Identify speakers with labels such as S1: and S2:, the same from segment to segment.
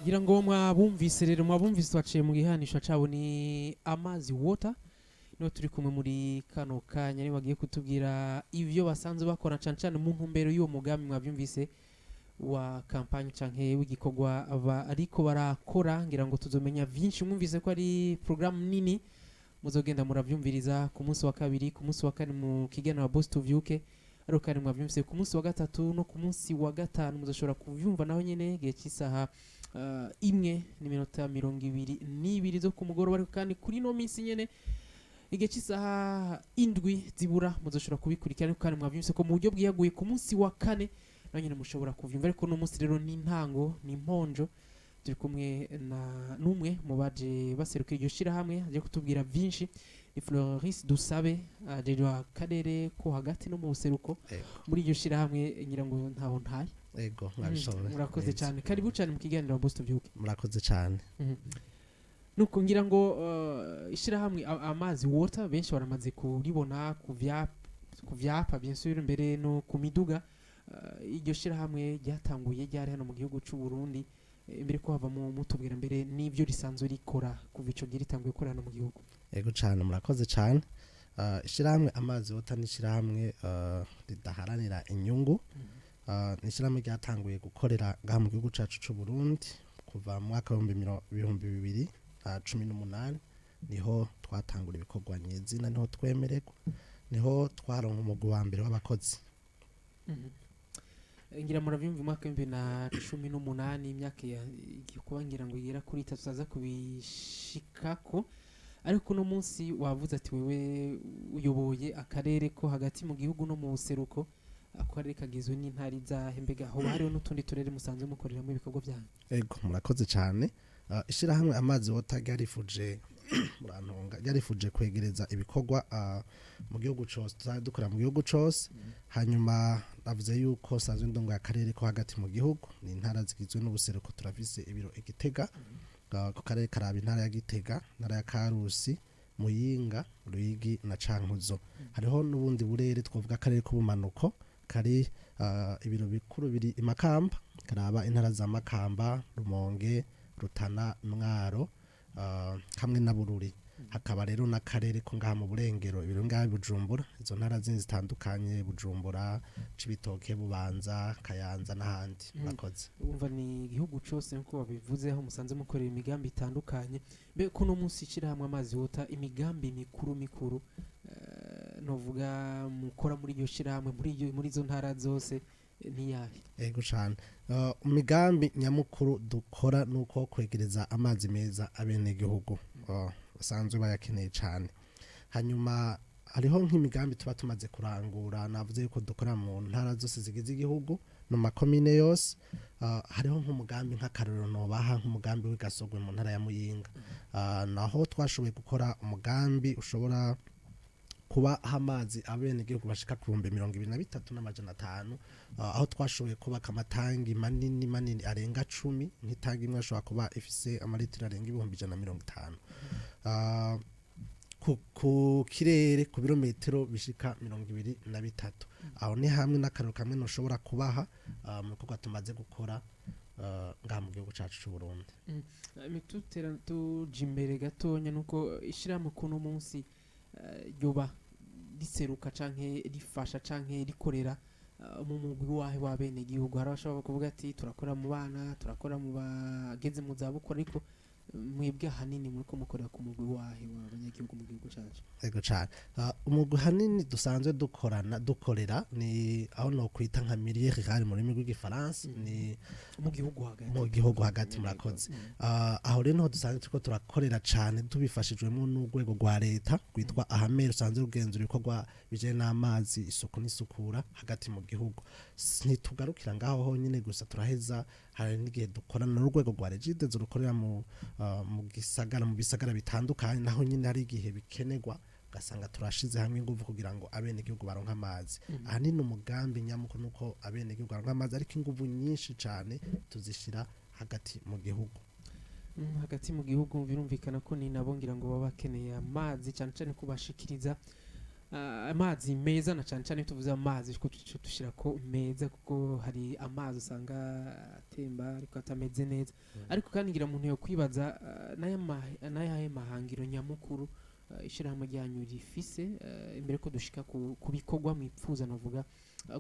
S1: ngira ngo mwabumvise rero mwabumvise twaciye mu gihanisho cabo ni amazi water no turi kumwe muri kano kanya ni bagiye kutubwira ivyo basanzwe bakora cancane mu ntumbero y'uwo mugambi mwabyumvise wa campagne canke w'igikorwa ariko barakora ngira ngo tuzomenya vyinshi mwumvise ko ari programme nini muzogenda muravyumviriza ku munsi wa kabiri ku munsi wa kane mu kigena wa Boss to Vyuke ariko kandi mwavyumvise ku munsi wa gatatu no ku munsi wa gatanu muzoshobora kuvyumva naho nyene gihe cy'isaha imwe n'iminota 22 zo ku mugoroba ariko kandi kuri no minsi nyene igihe cy'isaha indwi zibura muzoshobora kubikurikirana ariko kandi mwavyumvise ko mu buryo bwiyaguye ku munsi wa kane naho nyene mushobora kuvyumva ariko no munsi rero ni intango ni imponjo turi kumwe na numwe mu baje baserukira iryo shira hamwe aje kutubwira vyinshi ni Floris Dusabe ajeje akarere ko hagati no mu buseruko muri iryo shira hamwe ngira ngo ntaho ntaye
S2: ego mwabishobora
S1: murakoze cyane karibu cyane mu kiganiro Boss to Vyuke
S2: murakoze cyane
S1: nuko ngira ngo ishira hamwe amazi water benshi baramaze kuribona kuvyapa bien sûr mbere no ku miduga iryo shira hamwe ryatanguye ryari hano mu gihugu cy'u Burundi imbere ko hava mu mutubwira mbere n'ivyo risanzwe rikora kuva ico gitanguye gukora hano mu gihugu
S2: ego cyane murakoze cyane ishirahamwe amazi water n'ishirahamwe ridaharanira inyungu n'ishirahamwe ryatanguye gukorera ngaha mu gihugu cacu cy'u Burundi kuva mu mwaka wa 2018 niho twatangura ibikorwa nyezina niho twemererwa niho twaronka umugwi wa mbere w'abakozi
S1: ngira muravyumva mwaka 2018 imyaka igikuba ngira ngo yera kuri 3 tuzaza kubishikako ariko no munsi wavuze ati wewe uyoboye akarere ko hagati mu gihugu no mu buseruko akarere kagizwe n'intari za Hembega ho hariho n'utundi turere musanzwe mukoreramo ibikorwa byanyu
S2: ego murakoze cyane ishirahamwe amazi water yarifuje murantonga yarifuje kwegereza ibikorwa mu gihugu cyose dukora mu gihugu cyose hanyuma navuze yuko sanzwe ndongo akarere ko hagati mu gihugu ni intara zigizwe n'ubuseruko turafise ibiro Igitega ku karere karaba intara ya Gitega ntara ya Karusi Muyinga Ruyigi na Cankuzo hariho n'ubundi burere twavuga akarere k'ubumanuko kari ibiro bikuru biri imakamba karaba intara za Makamba Rumonge Rutana Mwaro hamwe na Bururi hakaba rero n'akarere ko ngaha mu burengero ibiro ngaha Bujumbura izo ntara zindi zitandukanye Bujumbura Cibitoke Bubanza Kayanza n'ahandi murakoze
S1: umva ni igihugu cyose nko babivuze aho musanze mukorera imigambi itandukanye mbe ko no munsi ishira hamwe amazi water imigambi mikuru novuga mukora muri iyo shira hamwe muri izo ntara zose niyahe
S2: ego cyane imigambi nyamukuru dukora nuko kwegereza amazi meza abene gihugu basanzwe bayakeneye cyane hanyuma hariho nk'imigambi tuba tumaze kurangura navuze yuko dukora mu ntara zose zigize igihugu no makomine yose hariho nk'umugambi nk'akarero nobaha nk'umugambi w'igasogwe mu ntara ya Muyinga naho twashoboye gukora umugambi ushobora kuba amazi abene gihugu bashika ku 2023 aho twashoboye kubaka amatangi manini arenga 10 nk'itangi imwe ashobora kuba ifise amaritiro arenga 150 ku kirere ku birometero bishika 23 aho ni hamwe n'akarero kamwe no shobora kubaha mu bikorwa tumaze gukora ngaha mu gihugu cacu cy'u Burundi
S1: mitutera tujimbere gatonya nuko ishira mu kuno munsi yoba riseruka canke rifasha canke rikorera mu mugwi wahe wa bene gihugu harashobora kuvuga ati turakora mu bana turakora mu bageze mu zabukuru ariko mwebwe hanini muri ko mukorera ku mugwi wahe w'abanyagihugu mu gihugu cyacu
S2: ego cyane umugwi hanini dusanzwe dukorera ni aho no kwita nka miliere hari mu rurimi rw'igifaransa ni
S1: mu
S2: gihugu hagati murakoze aho rero no dusanzwe tuko turakorera cyane tubifashijwemo n'urwego rwa leta rwitwa ahamere usanzwe rugenzura ibikorwa bije n'amazi isuku n'isukura hagati mu gihugu ntitugarukira ngaho honyine gusa turaheza hari n'igihe dukorana n'urwego rwa Regide rukorera mu bisagara bitandukanye naho nyine hari igihe bikenerwa gasanga turashize hamwe ingufu kugira ngo abene gihugu baronka amazi ahanini umugambi nyamukuru nuko abene gihugu baronka amazi ariko ingufu nyinshi cyane tuzishira hagati mu gihugu
S1: hagati mu gihugu birumvikana ko ni nabongira ngo baba bakeneye amazi cyane cyane kubashikiriza amazi meza na cyane cyane tuvuze amazi kuko dushira ko meza kuko hari amazi usanga atemba ariko atameze neza ariko kandi ngira umuntu yo kwibaza n'aya mahangiro nyamukuru ishirahamwe ryanyu rifise imbere ko dushika ku bikorwa mwipfuza navuga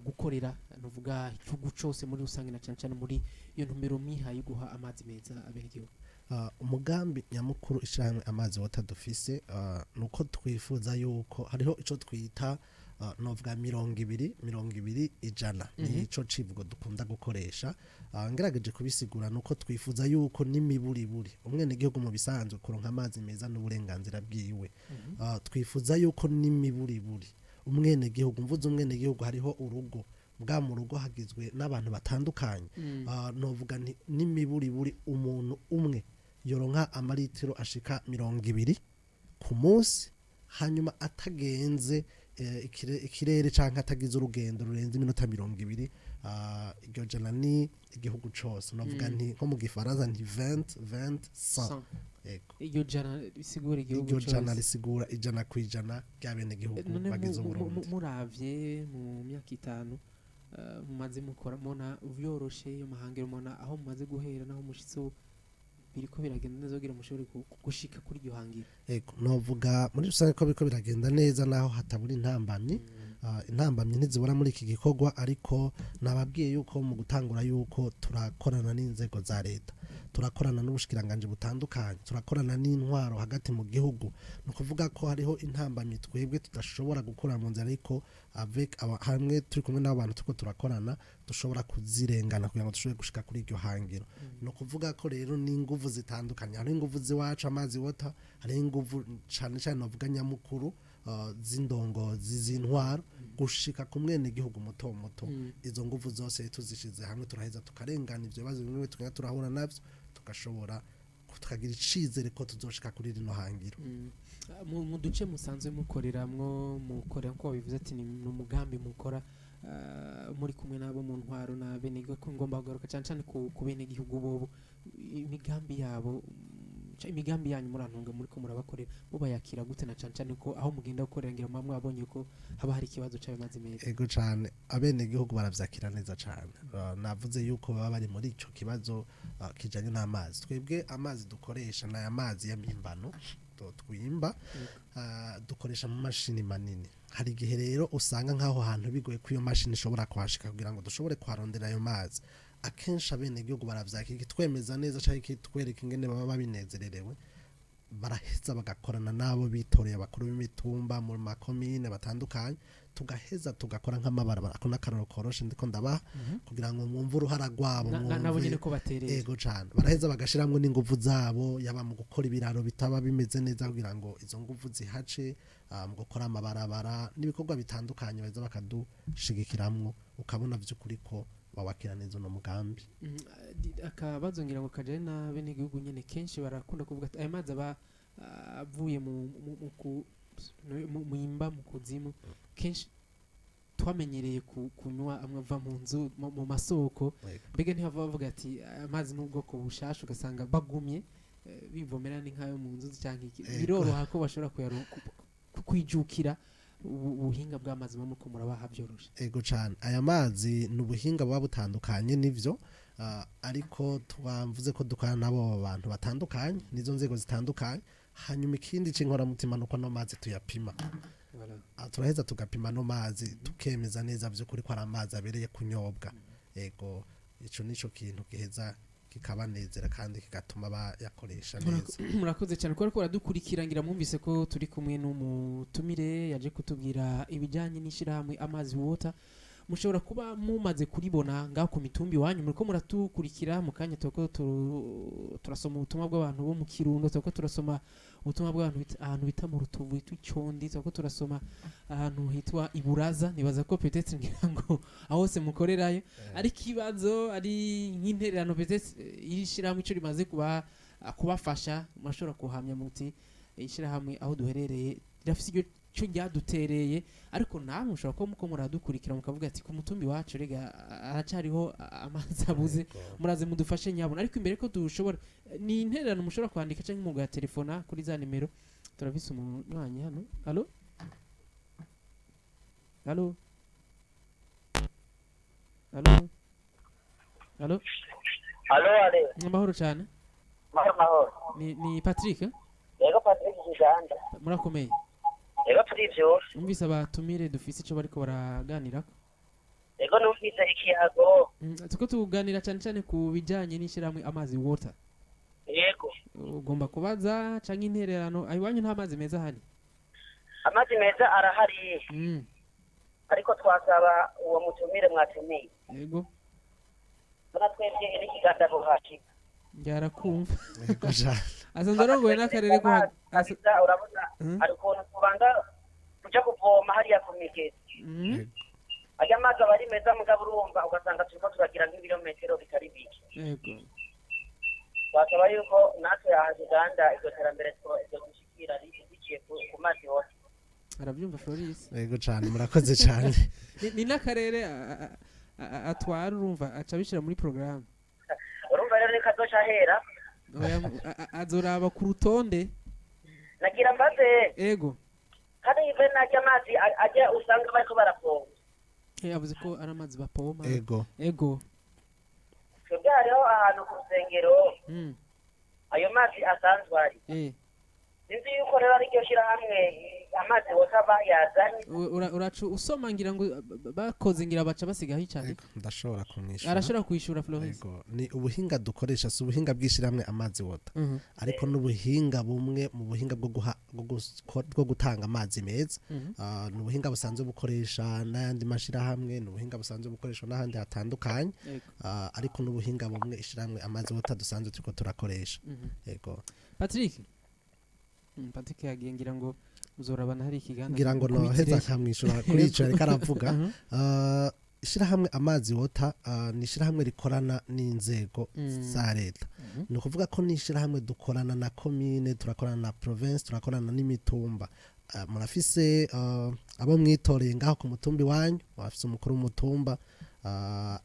S1: gukorera navuga igihugu cyose muri rusange na cyane cyane muri iyo ntumbero mwihaye guha amazi meza abenegihugu.
S2: Umugambi nyamukuru ishirahamwe amazi water dufise nuko twifuza yuko hariho ico twita novuga 200 ijana nico civugo dukunda gukoresha ngerageje kubisigura nuko twifuza yuko n'imiburiburi umwene igihugu mu bisanzwe kuronka amazi meza n'uburenganzira bwiwe twifuza yuko n'imiburiburi umwene igihugu mvuze umwene igihugu hariho urugo bwa mu rugo hagizwe n'abantu batandukanye novuga n'imiburiburi umuntu umwe yoronka amaritiro ashika 200 ku munsi hanyuma atagenze ikirere canke atagize urugendo rurenze iminota 200 iryo jana ni igihugu cose novuga nti nko mu gifaransa nti 20 100
S1: iryo jana bisigura igihugu cose
S2: iryo jana risigura ijana ku ijana ry'abene igihugu bagize Burundi
S1: muravye mu myaka 5 mumaze mukora mona vyoroshe yo mahangiro mona aho mumaze guhera naho mushitso biriko biragenda neza kugira mushobore gushika kuri iryo hangiro.
S2: Novuga muri rusange ko biriko biragenda neza naho hatabura intambamyi intambamyi ntizibura muri iki gikorwa ariko nababwiye yuko mu gutangura yuko turakorana n'inzego za leta turakorana n'ubushikiranganje butandukanye turakorana n'intwaro hagati mu gihugu no kuvuga ko hariho intambamyi twebwe tudashobora gukora mu nzira ariko avec hamwe turi kumwe n'abantu tuko turakorana dushobora kuzirengana kugira ngo dushobore gushika kuri iryo hangiro no kuvuga ko rero n'inguvu zitandukanye hari inguvu ziwacu amazi water hari inguvu cyane cyane navuga nyamukuru z'indongozi z'intwaro gushika ku mwene igihugu muto muto izo nguvu zose tuzishize hamwe turaheza tukarengana ivyo bibazo bimwe tukanya turahura navyo tugashobora tukagira icizere ko tuzoshika kuri rino hangiro.
S1: Mu duce musanzwe mukoreramwo mukorera ko bivuze ati ni umugambi mukora muri kumwe nabo mu ntwaro na bene ko ngomba kugaruka cyane cyane ku bene igihugu bobo imigambi yabo imigambi yanyu murantunga muri ko murabakorera mubayakira gute na cyane cyane ko aho mugenda gukorera ngira mwabonye ko haba hari ikibazo cy'amazi meza.
S2: Ego cyane abene igihugu baravyakira neza cyane navuze yuko baba bari muri ico kibazo kijanye n'amazi twebwe amazi dukoresha na amazi y'amimbano twimba dukoresha mu mashini manini hari igihe rero usanga nkaho hantu bigoye ko iyo mashini ishobora kwashika kugira ngo dushobore kwarondera ayo mazi akenshi abene igihugu baravyakira twemeza neza cyane kitwereka ingene baba babinezererewe baraheza bagakorana nabo bitoreye abakuru b'imitumba mu makomine batandukanye tugaheza tugakora nk'amabarabara ako nakaroro koroshe ndiko ndabaha kugira ngo mwumve uruhara rwabo
S1: nabo nyene ko batereye
S2: ego cyane baraheza bagashiramwe n'inguvu zabo yaba mu gukora ibiraro bitaba bimeze neza kugira ngo izo nguvu zihace mu gukora amabarabara n'ibikorwa bitandukanye baza bakadushigikiramwo ukabona vy'ukuri ko wawakira neza no mugambi.
S1: Akabazo ngira ngo kaje na bene igihugu nyene kenshi barakunda kuvuga ati aya mazi aba avuye mu imba mu kuzimu kenshi twamenyereye kunywa amwe ava mu nzu mu masoko mbega ntihava bavuga ati amazi n'ubwoko bushasha ugasanga bagumye bivomera n'inkayo mu nzu cyangwa iki biroroha ko bashobora kwijukira ubuhinga bw'amazi muko murabaha byoroshe.
S2: Ego cyane aya mazi n'ubuhinga buba butandukanye nivyo ariko twamvuze ko dukana nabo abantu batandukanye nizo nzego zitandukanye hanyuma ikindi cinkora mutima nuko no mazi tuyapima turaheza tugapima no mazi tukemeza neza vy'ukuri ko ari amazi abereye kunyobwa ego ico nico kintu giheza kikabanezera kandi kigatuma bayakoresha neza.
S1: Murakoze cyane ko radukurikirangira mwumvise ko turi kumwe n'umutumire yaje kutubwira ibijanye n'ishirahamwe amazi water mushobora kuba mumaze kuribona ngaho ku mitumbi wanyu muriko muratukurikira mu kanya toko turasoma ubutumwa bw'abantu bo mu Kirundo toko turasoma ubutumwa bw'abantu ahantu bita mu Rutovu itucondi toko turasoma ahantu hitwa Iburaza nibaza ko peut-être ngira ngo aho se mukorerayo ari kibazo ari nk'intererano peut-être irishirahamwe ico rimaze kubafasha mashobora kuhamya muti ishirahamwe aho duherereye rafise iryo cyo ryadutereye ariko namwe ushobora ko muko muradukurikira mukavuga ati ku mutumbi wacu rega aracariho amazi abuze muraze mudufashe nyabona ariko imbere ko dushobora ni intererano mushobora kwandika cyangwa mu telefona kuri za nimero turavise umunywanyi hano. Allo Allo? Allo? Allo?
S3: Alo, ale.
S1: Amahoro cyane.
S3: Mahoro.
S1: Ni Patrick?
S3: Yego Patrick Kiganda.
S1: Murakomeye.
S3: Yego turi byose.
S1: Umvise abatumire dufise icyo bariko baraganirako.
S3: Yego numvise ikiyago.
S1: Tuko tuganira cyane cyane ku bijanye n'ishyirahamwe amazi water.
S3: Yego.
S1: Ugomba kubaza canke intererano ayiwanyu nta mazi meza hari.
S3: Amazi meza arahari. Ariko twasaba uwo mutumire mwatumiye.
S1: Yego.
S3: Bana twebwe iri Kiganda ko hashika.
S1: Byarakumva.
S2: Yego cyane.
S1: Asanzwe arongoye n'akarere ko
S3: Asa urabona ariko kubanga kuja kuvoma hariya ku migezi. Aya mazi aba ari meza mugabo urumva ugasanga turiko turagira nk'ibirometero bitari bike.
S1: Yego.
S3: Twasaba yuko natwe aha Kiganda iryo terambere iryo gushikira riciye ku mazi hose.
S1: Arabyumva Floris.
S2: Yego cyane murakoze cyane.
S1: Ni n'akarere atwara urumva aca bishira muri programme.
S3: Urumva rero reka zoca hera.
S1: Azoraba ku rutonde.
S3: Nagira mbaze.
S1: Ego.
S3: Kandi ive najya amazi ajya usanga bariko barapompa.
S1: Yavuze ko ari amazi bapoma.
S2: Ego.
S1: Ego.
S3: Twebwe hariho ahantu ku rusengero. Ayo mazi asanzwe ari. Sinzi yuko rero ari ryo shyirahamwe amazi wota bayazanye.
S1: Uracu usoma ngira ngo bakoze ngira baca basigaho cyane.
S2: Ndashobora kumwishyura.
S1: Arashobora kwishura Floris.
S2: Yego, ni ubuhinga dukoresha si ubuhinga bw'ishyirahamwe amazi wota. Ariko n'ubuhinga bumwe mu buhinga bwo gutanga amazi meza. Ni ubuhinga busanzwe bukoresha n'ayandi mashyirahamwe, ni ubuhinga busanzwe bukoreshwa n'ahandi hatandukanye. Ariko n'ubuhinga bumwe ishyirahamwe amazi wota dusanzwe turiko turakoresha. Yego.
S1: Patrick yagiye ngira ngo uzorabana hari Kiganda.
S2: Ngira ngo noheza nkamwishura kuri ico ariko aravuga. Ishyirahamwe amazi wota ni ishyirahamwe rikorana n'inzego za leta. Ni ukuvuga ko ni ishyirahamwe dukorana na commune, turakorana na province, turakorana n'imitumba. Murafise abo mwitoreye ngaho ku mutumbi wanyu, murafise umukuru w'umutumba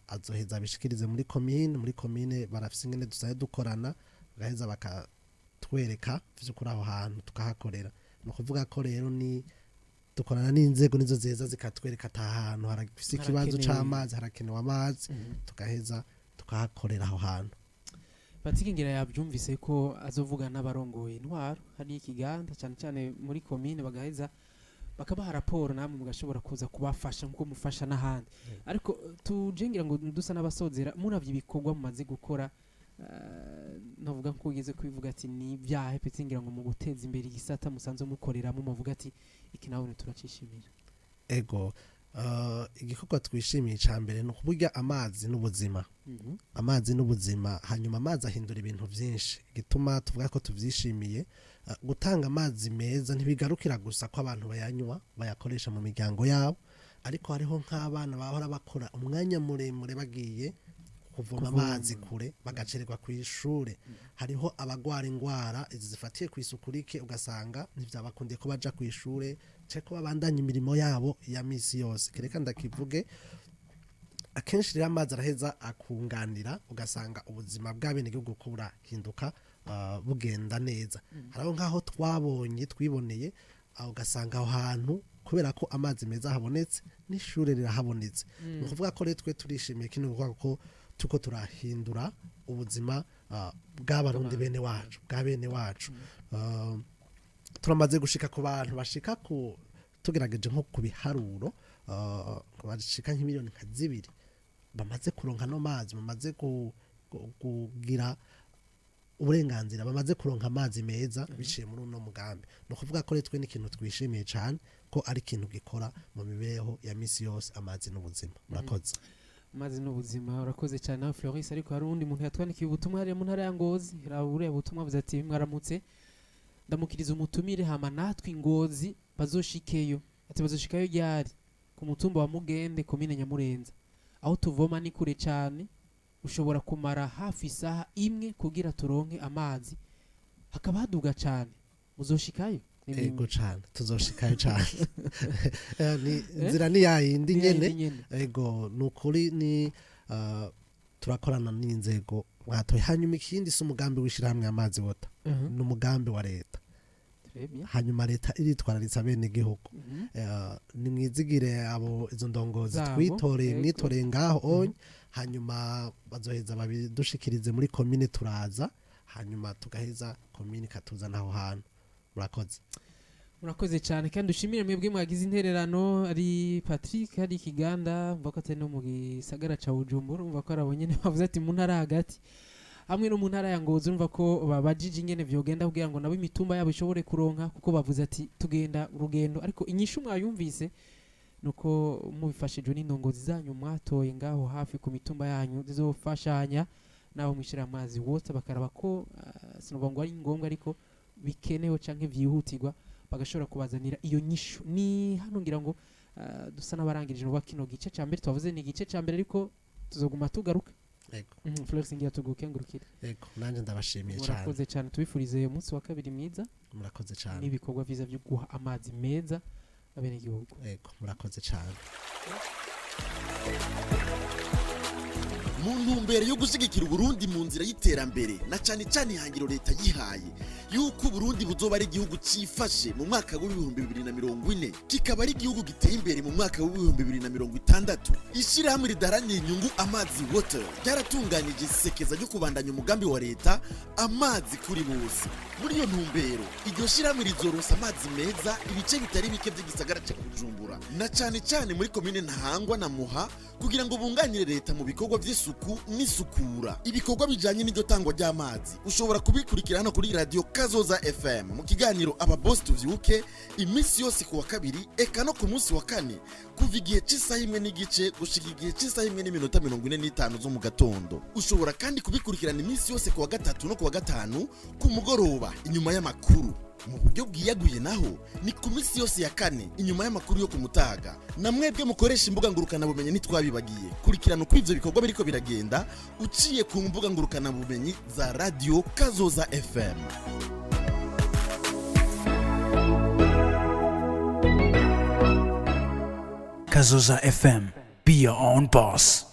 S2: azoheza bishikirize muri commune barafise ingene dusaye dukorana, bagaheza bakatwereka vy'ukuri aho hantu tukahakorera. Ni ukuvuga ko rero ni dukorana n'inzego nizo zeza zikatwereka ata hantu harafise ikibazo c'amazi, harakenewe amazi, tukaheza tukahakorera aho hantu.
S1: Patrick ngira yabyumvise ko azovuga n'abarongoye intwaro hari Kiganda cyane cyane muri commune bagaheza bakabaha raporo namwe mugashobora kuza kubafasha nkuko mufasha n'ahandi. Ariko tujengira ngo dusa n'abasozera muravye ibikorwa mumaze gukora. Navuga ko ugeze kubivuga ati ni byahe petse ngira ngo mu guteza imbere igisata musanze mukoreramo muvuga ati iki nawe turacishimira.
S2: Ego igikorwa twishimiye cyambere no kuburya amazi n'ubuzima. Amazi n'ubuzima, hanyuma amazi ahindura ibintu byinshi gituma tuvuga ko tuvyishimiye. Gutanga amazi meza ntibigarukira gusa ko abantu bayanywa bayakoresha mu miryango yabo, ariko hariho nk'abana bahora bakora umwanya muremure bagiye kuvoma amazi kure bagacererwa ku ishure. Hariho abagwara ingwara zifatiye ku isuku rike ugasanga ntivyabakundiye ko baja ku ishure ceko babandanya imirimo yabo ya misi yose. Kereka ndakivuge akenshi rero amazi araheza akunganira ugasanga ubuzima bw'abene gihugu ko burahinduka bugenda neza. Haraho nkaho twiboneye ugasanga aho hantu kubera ko amazi meza habonetse n'ishure rirahabonetse. Ni ukuvuga ko rero twe turishimiye kino kuvuga ko tuko turahindura ubuzima bw'abarundi bene wacu. Turamaze gushika ku bantu bashika ku tugerageje nko ku biharuro bashika nk'imiliyoni nka 2 bamaze kuronka no mazi, bamaze kugira uburenganzira, bamaze kuronka amazi meza biciye muri uno mugambi. No kuvuga ko retwe n'ikintu twishimiye cyane ko ari ikintu gikora mu mibereho ya misi yose amazi n'ubuzima. Murakoze.
S1: Amazi n'ubuzima urakoze cyane na Floris. Ariko hari undi muntu yatwandikiye ubutumwa hariya mu ntara ya Ngozi, urabure ubutumwa buza ati mwaramutse ndamukiriza umutumire hama natwe Ngozi bazoshikeyo. Ati bazoshikayo ryari ku mutumba wa Mugende komine Nyamurenza, aho tuvoma ni kure cyane, ushobora kumara hafi isaha imwe kugira turonke amazi, hakaba haduga cyane. Muzoshikayo?
S2: Ego cyane tuzoshikayo cyane. Ni nzira ni yayindi nyene. Ego nukuri ni turakorana n'inzego mwatoye. Hanyuma ikindi si umugambi w'ishyirahamwe amazi wota, ni umugambi wa leta. hanyuma leta iritwararitsa bene igihugu nimwizigire abo izo ndongozi mwitoreye ngaho hanyuma bazoheza babidushikirize muri komine turaza hanyuma tugaheza komine katuzana aho hantu
S1: murakoze cyane kandi ushimire mwebwe mwagize intererano ari Patrick hari Kiganda mvuga ko atari no mu gisagara ca Bujumbura mvuga ko arabonye ne bavuze ati mu ntara hagati hamwe no mu ntara ya Ngozi urumva ko babajije ingene vyogenda kugira ngo nabo imitumba yabo ishobore kuronka kuko bavuze ati tugenda urugendo ariko inyishu mwayumvise nuko mubifashijwe n'indongozi zanyu mwatoye ngaho hafi ku mitumba yanyu zizofashanya nabo mwishira amazi water bakaraba ko sinovuga ngo ari ngombwa ariko bikenewe canke vyihutirwa bagashobora kubazanira iyo nyishu ni hano ngira ngo dusa n'abarangirije no bakino gice ca mbere twavuze ni gice ca mbere ariko tuzoguma tugaruka
S2: yego
S1: Florence ngira tugukengurukira
S2: yego nanje ndabashimiye cyane
S1: murakoze cyane tubifurize umunsi wa kabiri mwiza
S2: murakoze cyane
S1: n'ibikorwa vyiza byo guha amazi meza abene igihugu
S2: yego murakoze cyane
S4: mu ntumbero yo gushyigikira Burundi mu nzira y'iterambere na cyane cyane ihangiro leta yihaye yuko Burundi buzoba ari igihugu cifashe mu mwaka wa 2040 kikaba ari igihugu giteye imbere mu mwaka wa 2060 ishirahamwe ridaranira inyungu amazi water ryaratunganije isekeza ryo kubandanya umugambi wa leta amazi kuri bose muri iyo ntumbero iryo shirahamwe rizorosa amazi meza ibice bitari bike by'igisagara cya Bujumbura na cyane cyane muri komine Ntahangwa na Muha kugira ngo bunganire leta mu bikorwa vy'isuku n'isukura ibikorwa bijanye n'iryo tangwa ry'amazi ushobora kubikurikira hano kuri radio Kazoza FM mu kiganiro aba boss tuvyuke imisi yose ku wa kabiri eka no ku munsi wa kane kuva igihe cy'isaha imwe n'igice gushika igihe cy'isaha imwe n'iminota 45 zo mu gatondo ushobora kandi kubikurikirana imisi yose ku wa gatatu no ku wa gatanu ku mugoroba inyuma y'amakuru mu buryo bwiyaguye naho ni ku minsi yose ya kane inyuma y'amakuru yo kumutaga na mwebwe mukoresha imbuga ngurukana bumenyi nitwabibagiye kurikirana uko ivyo bikorwa biriko biragenda uciye ku mbuga ngurukana bumenyi za radio Kazoza FM.
S5: Kazoza FM, be your own boss.